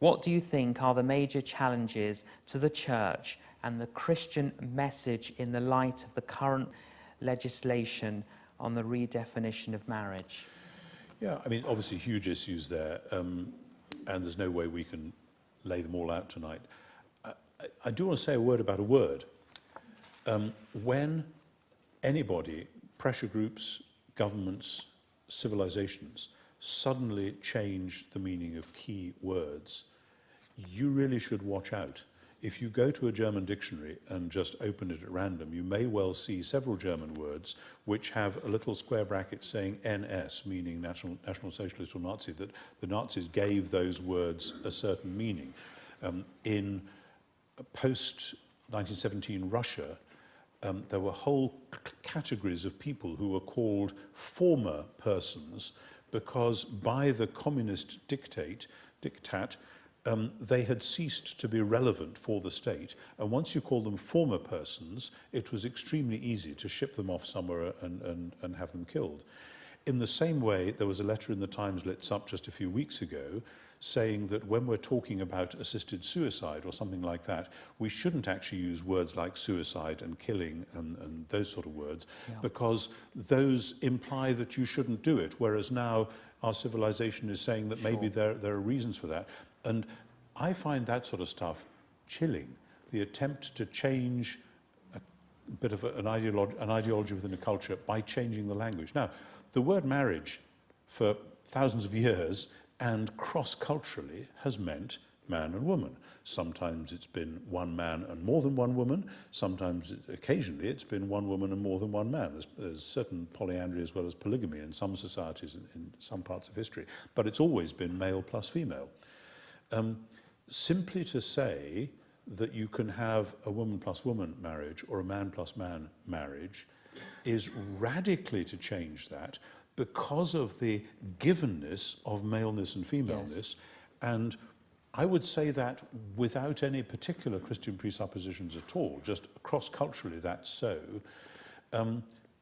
What do you think are the major challenges to the Church and the Christian message in the light of the current legislation on the redefinition of marriage? Yeah, I mean, obviously huge issues there, and there's no way we can lay them all out tonight. I do want to say a word about a word. When anybody, pressure groups, governments, civilizations, suddenly change the meaning of key words, you really should watch out. If you go to a German dictionary and just open it at random, you may well see several German words which have a little square bracket saying NS, meaning National Socialist or Nazi, that the Nazis gave those words a certain meaning. In post-1917 Russia, there were whole categories of people who were called former persons because by the communist diktat, they had ceased to be relevant for the state. And once you called them former persons, it was extremely easy to ship them off somewhere and have them killed. In the same way, there was a letter in the Times Lit Up just a few weeks ago saying that when we're talking about assisted suicide or something like that, we shouldn't actually use words like suicide and killing and those sort of words, because those imply that you shouldn't do it, whereas now our civilization is saying that maybe there are reasons for that. And I find that sort of stuff chilling, the attempt to change a bit of an ideology within a culture by changing the language. Now, the word marriage for thousands of years and cross-culturally has meant man and woman. Sometimes it's been one man and more than one woman. Sometimes, occasionally, it's been one woman and more than one man. There's certain polyandry as well as polygamy in some societies, in some parts of history. But it's always been male plus female. Simply to say that you can have a woman plus woman marriage or a man plus man marriage is radically to change that because of the givenness of maleness and femaleness. Yes. And I would say that without any particular Christian presuppositions at all, just cross-culturally that's so.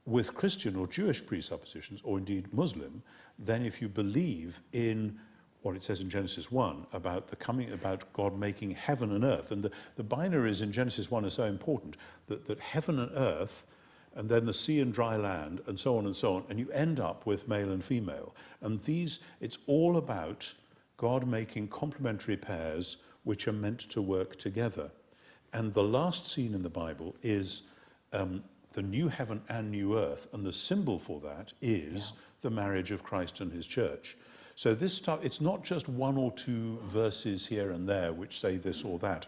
With Christian or Jewish presuppositions, or indeed Muslim, then if you believe in what it says in Genesis 1 about about God making heaven and earth, and the binaries in Genesis 1 are so important, that heaven and earth, and then the sea and dry land, and so on, and you end up with male and female. And it's all about God making complementary pairs which are meant to work together. And the last scene in the Bible is the new heaven and new earth, and the symbol for that is the marriage of Christ and his church. So this stuff, it's not just one or two verses here and there which say this or that.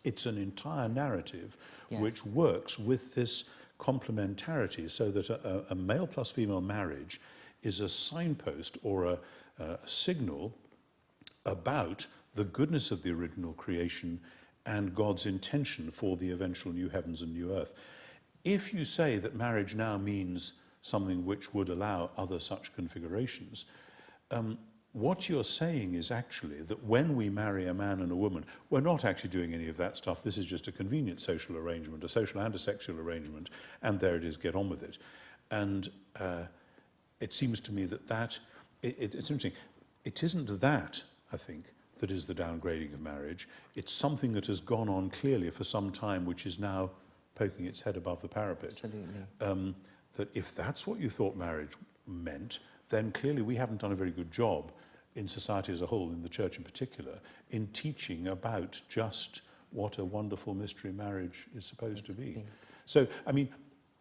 It's an entire narrative which works with this complementarity, so that a male plus female marriage is a signpost or a signal about the goodness of the original creation and God's intention for the eventual new heavens and new earth. If you say that marriage now means something which would allow other such configurations, what you're saying is actually that when we marry a man and a woman, we're not actually doing any of that stuff. This is just a convenient social arrangement, a social and a sexual arrangement, and there it is, get on with it. And it seems to me that it's interesting. It isn't that, I think, that is the downgrading of marriage. It's something that has gone on clearly for some time, which is now poking its head above the parapet. Absolutely. That if that's what you thought marriage meant, then clearly we haven't done a very good job in society as a whole, in the church in particular, in teaching about just what a wonderful mystery marriage is supposed to be. So, I mean,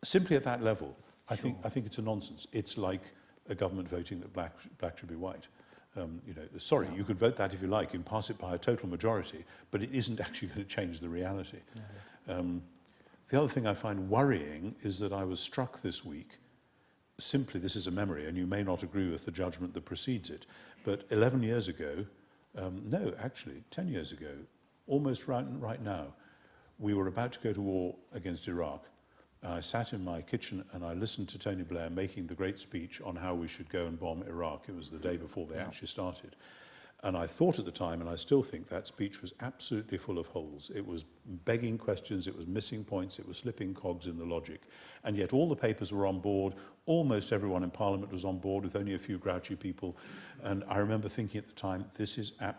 simply at that level, I think it's a nonsense. It's like a government voting that black should be white. You could vote that if you like and pass it by a total majority, but it isn't actually going to change the reality. The other thing I find worrying is that I was struck this week. Simply, this is a memory, and you may not agree with the judgment that precedes it, but 11 years ago, 10 years ago, almost right now, we were about to go to war against Iraq. I sat in my kitchen and I listened to Tony Blair making the great speech on how we should go and bomb Iraq. It was the day before they actually started. And I thought at the time, and I still think, that speech was absolutely full of holes. It was begging questions, it was missing points, it was slipping cogs in the logic. And yet all the papers were on board, almost everyone in Parliament was on board, with only a few grouchy people. And I remember thinking at the time, this is absolutely